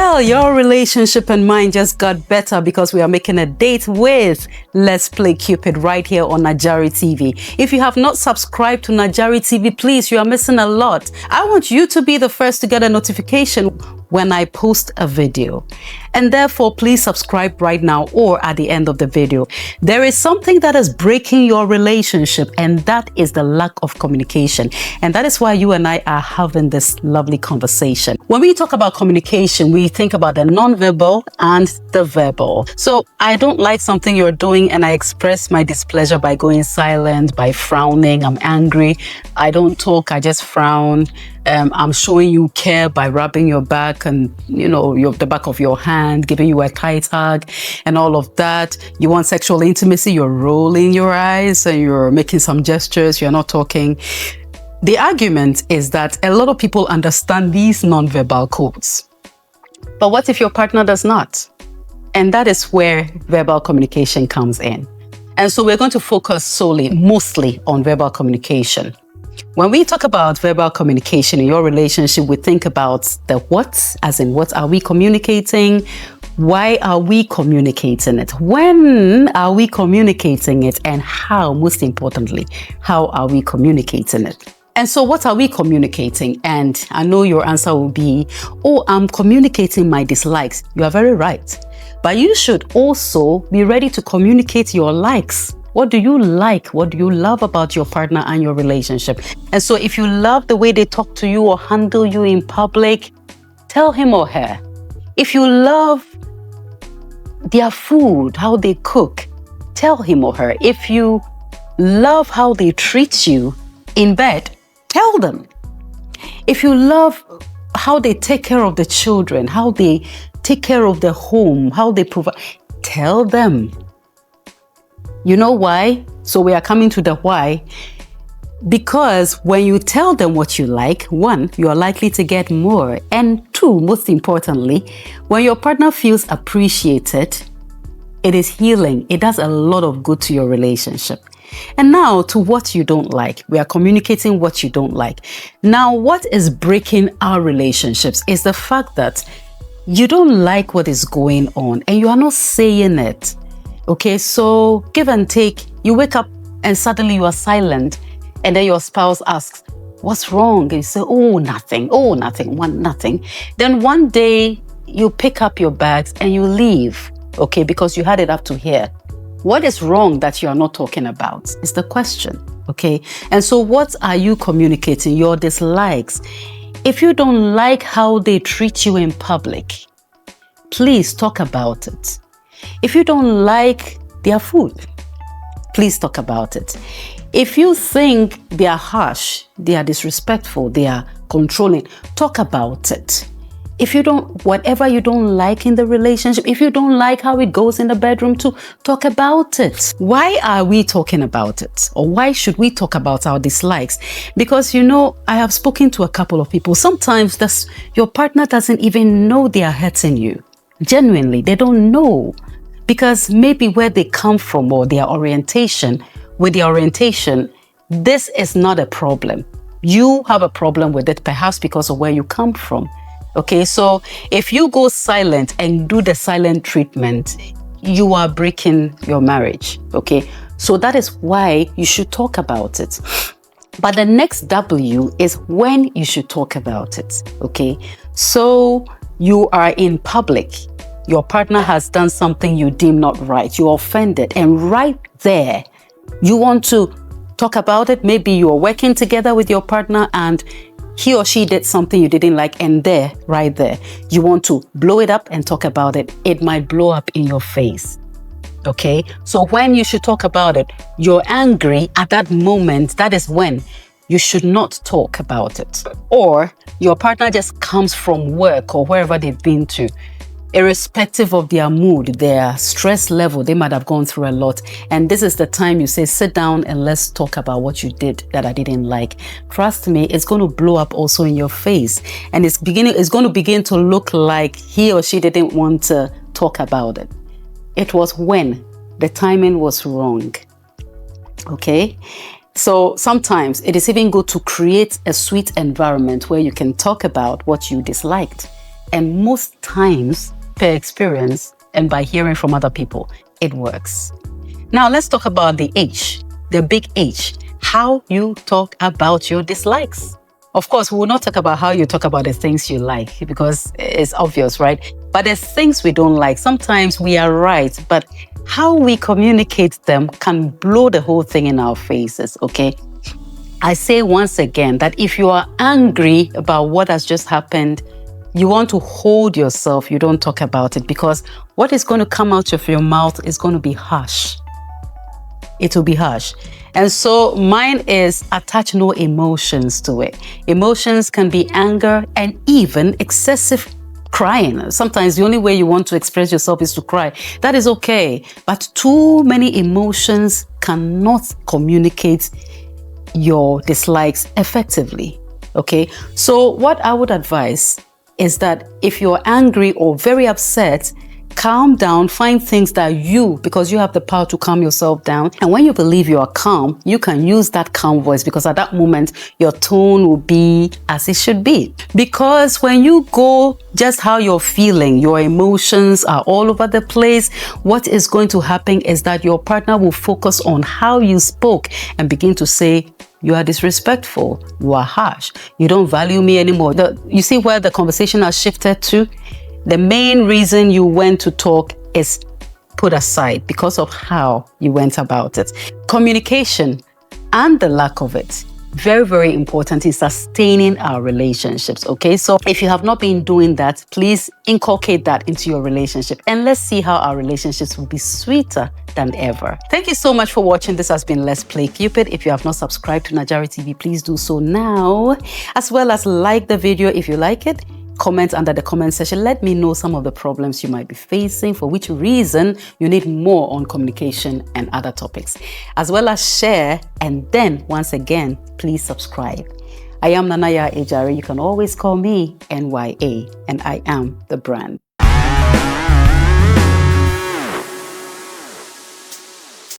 Well, your relationship and mine just got better because we are making a date with Let's Play Cupid right here on Najari TV. If you have not subscribed to Najari TV, please, you are missing a lot. I want you to be the first to get a notification when I post a video. And therefore, please subscribe right now or at the end of the video. There is something that is breaking your relationship, and that is the lack of communication. And that is why you and I are having this lovely conversation. When we talk about communication, we think about the non-verbal and the verbal. So I don't like something you're doing and I express my displeasure by going silent, by frowning. I'm angry. I don't talk, I just frown. I'm showing you care by rubbing your back and, the back of your hand, giving you a tight hug and all of that. You want sexual intimacy, you're rolling your eyes and you're making some gestures, you're not talking. The argument is that a lot of people understand these nonverbal codes. But what if your partner does not? And that is where verbal communication comes in. And so we're going to focus mostly on verbal communication. When we talk about verbal communication in your relationship, we think about the what, as in what are we communicating? Why are we communicating it? When are we communicating it? And how, most importantly, how are we communicating it? And so what are we communicating? And I know your answer will be, oh, I'm communicating my dislikes. You are very right. But you should also be ready to communicate your likes. What do you like? What do you love about your partner and your relationship? And so if you love the way they talk to you or handle you in public, tell him or her. If you love their food, how they cook, tell him or her. If you love how they treat you in bed, tell them. If you love how they take care of the children, how they take care of the home, how they provide, tell them. You know why? So we are coming to the why. Because when you tell them what you like, one, you are likely to get more. And two, most importantly, when your partner feels appreciated, it is healing. It does a lot of good to your relationship. And now to what you don't like. We are communicating what you don't like. Now, what is breaking our relationships is the fact that you don't like what is going on and you are not saying it. Okay, so give and take, you wake up and suddenly you are silent and then your spouse asks, what's wrong? And you say, oh, nothing, nothing. Then one day you pick up your bags and you leave, okay, because you had it up to here. What is wrong that you are not talking about is the question, okay? And so what are you communicating? Your dislikes. If you don't like how they treat you in public, please talk about it. If you don't like their food, please talk about it. If you think they are harsh, they are disrespectful, they are controlling, talk about it. If you don't, whatever you don't like in the relationship, if you don't like how it goes in the bedroom too, talk about it. Why are we talking about it? Or why should we talk about our dislikes? Because, I have spoken to a couple of people. Sometimes your partner doesn't even know they are hurting you. Genuinely, they don't know. Because maybe where they come from or their orientation, this is not a problem. You have a problem with it, perhaps because of where you come from. Okay, so if you go silent and do the silent treatment, you are breaking your marriage. Okay, so that is why you should talk about it. But the next W is when you should talk about it. Okay, so you are in public. Your partner has done something you deem not right. You're offended. And right there, you want to talk about it. Maybe you're working together with your partner and he or she did something you didn't like. And right there, you want to blow it up and talk about it. It might blow up in your face. Okay? So when you should talk about it, you're angry at that moment. That is when you should not talk about it. Or your partner just comes from work or wherever they've been to. Irrespective of their mood, their stress level, they might have gone through a lot. And this is the time you say, sit down and let's talk about what you did that I didn't like. Trust me, it's going to blow up also in your face. And it's going to begin to look like he or she didn't want to talk about it. It was when the timing was wrong. Okay? So sometimes it is even good to create a sweet environment where you can talk about what you disliked. And most times, per experience and by hearing from other people, it works. Now, let's talk about the H, the big H, how you talk about your dislikes. Of course, we will not talk about how you talk about the things you like because it's obvious, right? But there's things we don't like. Sometimes we are right, but how we communicate them can blow the whole thing in our faces, okay? I say once again that if you are angry about what has just happened, you want to hold yourself, you don't talk about it, because what is going to come out of your mouth is going to be harsh. It will be harsh. And so mine is attach no emotions to it. Emotions can be anger and even excessive crying. Sometimes the only way you want to express yourself is to cry. That is okay. But too many emotions cannot communicate your dislikes effectively. Okay? So what I would advise is that if you're angry or very upset, calm down, find things that because you have the power to calm yourself down. And when you believe you are calm, you can use that calm voice, because at that moment, your tone will be as it should be. Because when you go just how you're feeling, your emotions are all over the place, what is going to happen is that your partner will focus on how you spoke and begin to say, you are disrespectful, you are harsh, you don't value me anymore. You see where the conversation has shifted to? The main reason you went to talk is put aside because of how you went about it. Communication and the lack of it, very, very important in sustaining our relationships, okay? So if you have not been doing that, please inculcate that into your relationship, and let's see how our relationships will be sweeter than ever. Thank you so much for watching. This has been Let's Play Cupid. If you have not subscribed to Najari TV, please do so now, as well as like the video if you like it. Comment under the comment section. Let me know some of the problems you might be facing, for which reason you need more on communication and other topics, as well as share. And then once again, please subscribe. I am Nanaya Ejari. You can always call me NYA, and I am the brand.